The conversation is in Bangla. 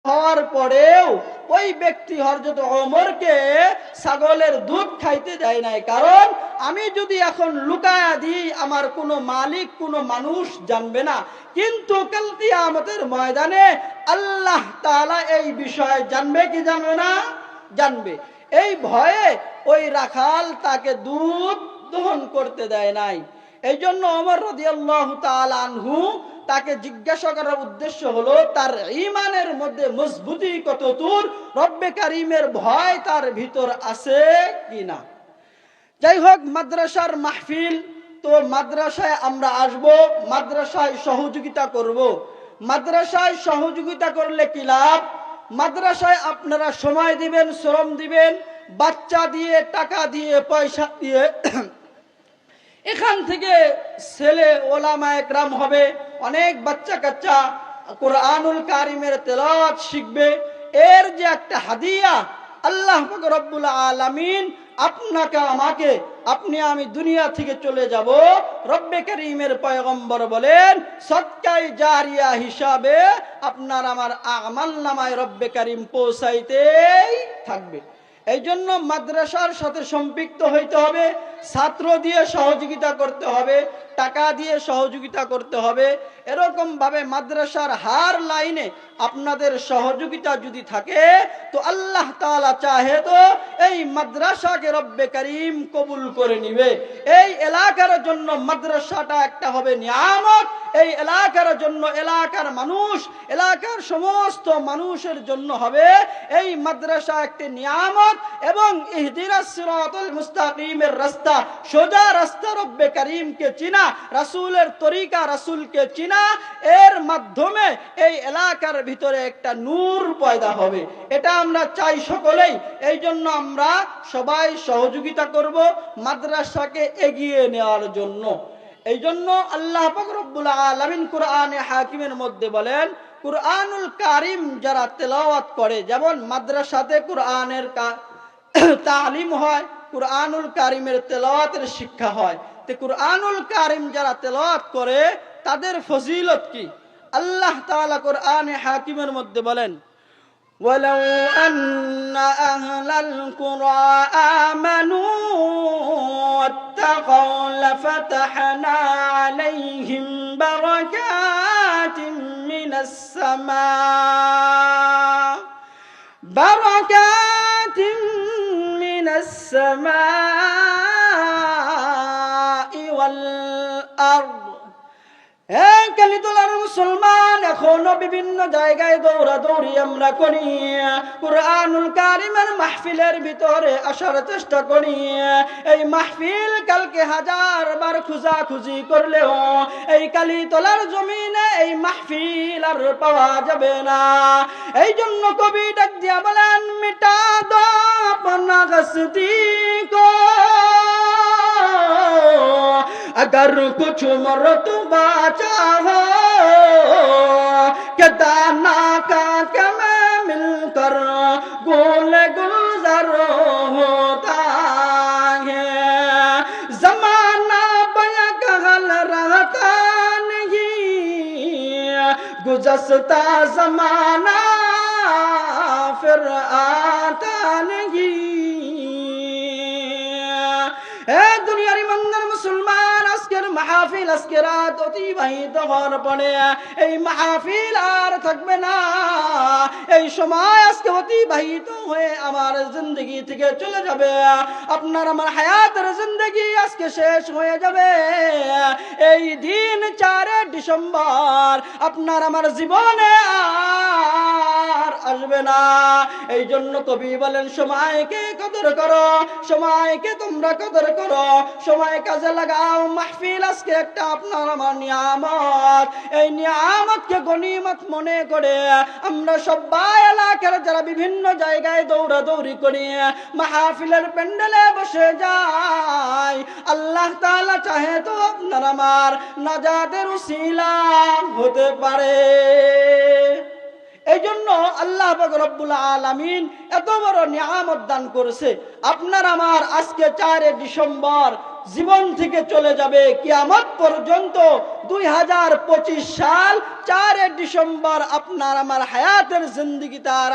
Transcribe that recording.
হওয়ার পরেও ওই ব্যক্তি হযরত ওমরকে ছাগলের দুধ খাইতে দেয় নাই, কারণ আমি যদি এখন লুকায়া দিই আমার কোনো মালিক কোনো মানুষ জানবে না, কিন্তু কাল কিয়ামতের ময়দানে আল্লাহ তাআলা এই বিষয়ে জানবে কি জানবে না? জানবে। এই ভয়ে ওই রাখাল তাকে দুধ দহন করতে দেয় নাই। এই জন্য ওমর রাদিয়াল্লাহু তাআলা আনহু তাকে জিজ্ঞাসা করার উদ্দেশ্য হলো তার ঈমানের মধ্যে মজবুতি কতদূর, রব্বে কারীমের ভয় তার ভিতর আছে কিনা। যাই হোক, মাদ্রাসার মাহফিল, তো মাদ্রাসায় আমরা আসব, মাদ্রাসায় সহযোগিতা করব। মাদ্রাসায় সহযোগিতা করলে কি লাভ? মাদ্রাসায় আপনারা সময় দিবেন, শ্রম দিবেন, বাচ্চা দিয়ে, টাকা দিয়ে, পয়সা দিয়ে এখান থেকে ছেলে ওলামা একরাম হবে, অনেক বাচ্চা কাচ্চা কোরআনুল কারিমের তেলাওয়াত শিখবে। এর যে একটা হাদিয়া, আল্লাহ পাক রব্বুল আলামিন আপনাকে আমাকে, আপনি আমি দুনিয়া থেকে চলে যাব, রব্বে কারীমের পয়গম্বর বলেন সদকায়ে জারিয়া হিসাবে আপনার আমার আমল নামায় রব্বে কারীম পৌঁছাইতেই থাকবে। এই জন্য মাদ্রাসার সাথে সম্পৃক্ত হইতে হবে, ছাত্র দিয়ে সহযোগিতা করতে হবে, টাকা দিয়ে সহযোগিতা করতে হবে। এরকম ভাবে মাদ্রাসার হার লাইনে আপনাদের সহযোগিতা যদি থাকে তো আল্লাহ তাআলা চাহে তো এই মাদ্রাসাকে রব্বে কারীম কবুল করে নিবে। এই এলাকার জন্য মাদ্রাসাটা একটা হবে নিয়ামত। এই এলাকার জন্য, এলাকার মানুষ, এলাকার সমস্ত মানুষের জন্য হবে এই মাদ্রাসা একটি নিয়ামত। এবং ইহদিনাস সিরাতাল মুস্তাকিমের রাস্তা, সোজা রাস্তা রব্বে কারীমকে চিনা, রাসূলের তরিকা, রাসূলকে চিনা, এর মাধ্যমে এই এলাকার ভিতরে একটা নূর পয়দা হবে। এটা আমরা চাই সকলেই। এই জন্য আমরা সবাই সহযোগিতা করব মাদ্রাসাকে এগিয়ে নেওয়ার জন্য। এই জন্য আল্লাহ পাক রব্বুল আলামিন কোরআনে হাকিমের মধ্যে বলেন, কোরআনুল কারীম যারা তেলাওয়াত করে, যেমন মাদ্রাসাতে কোরআনের তালিম হয়, কোরআনুল কারীমের তেলাওয়াতের শিক্ষা হয়, তো কোরআনুল কারীম যারা তেলাওয়াত করে তাদের ফজিলত কি? আল্লাহ তাআলা কোরআনে হাকিমের মধ্যে বলেন, ওয়ালাউ আন্না আহলাল কুরআ আমানু ওয়াত্তাকাউ লাফাতাহনা আলাইহিম বারাকাতিন মিনাস সামা বারাকাতিন মিনাস সামাই ওয়াল আরদ। কালিতলার মুসলমান, এখনো বিভিন্ন জায়গায় দৌড়াদৌড়ি আমরা করি, কোরআনুল কারীমের মাহফিলের ভিতরে আসার চেষ্টা করি। এই মাহফিল কালকে হাজারবার খোঁজাখুঁজি করলেও এই কালিতলার জমিনে এই মাহফিল আর পাওয়া যাবে না। এই জন্য কবি ডাক দিয়া বলেন, মিটা দো আপনা গস্তি কো अगर कुछ मरतबा चाहो कि दाना का क्या मैं मिलकर गोल गुलजार होता है। जमाना बया कहल रहता नहीं, गुज़श्ता जमाना फिर आता नहीं। दुनियार ईमानदार मुसलमान, আজকের মাহফিল, আজকে রাত অতিবাহিত হওয়ার পরে এই মাহফিল আর থাকবে না। এই সময় আজকে অতিবাহিত হয়ে আমার জিন্দগি থেকে চলে যাবে। আপনার আমার হায়াতের জিন্দগি আজকে শেষ হয়ে যাবে। এই দিন 4 ডিসেম্বর আপনার আমার জীবনে আর আসবে না। এই জন্য কবি বলেন, সময়কে কদর করো, সময়কে তোমরা কদর করো, সময় কাজে লাগাও। মাহফিল আজকে একটা আপনার আমার নিয়ামত। এই নিয়ামতকে গনিমত মনে করে আমরা সবাই এলাকার যারা বিভিন্ন জায়গায় দৌড়াদৌড়ি করি, মাহফিলের প্যান্ডেলে বসে যাই, আল্লাহ তাআলা চাহে তো আপনার আমার নাজাতের উসিলা হতে পারে। এই জন্য আল্লাহ পাক রব্বুল আলামিন এত বড় নিয়ামত দান করেছে। আপনার আমার আজকে 4 ডিসেম্বর জীবন থেকে চলে যাবে, কিয়ামত পর্যন্ত 2025 সাল 4 ডিসেম্বর আপনার আমার হায়াতের জিন্দেগি তার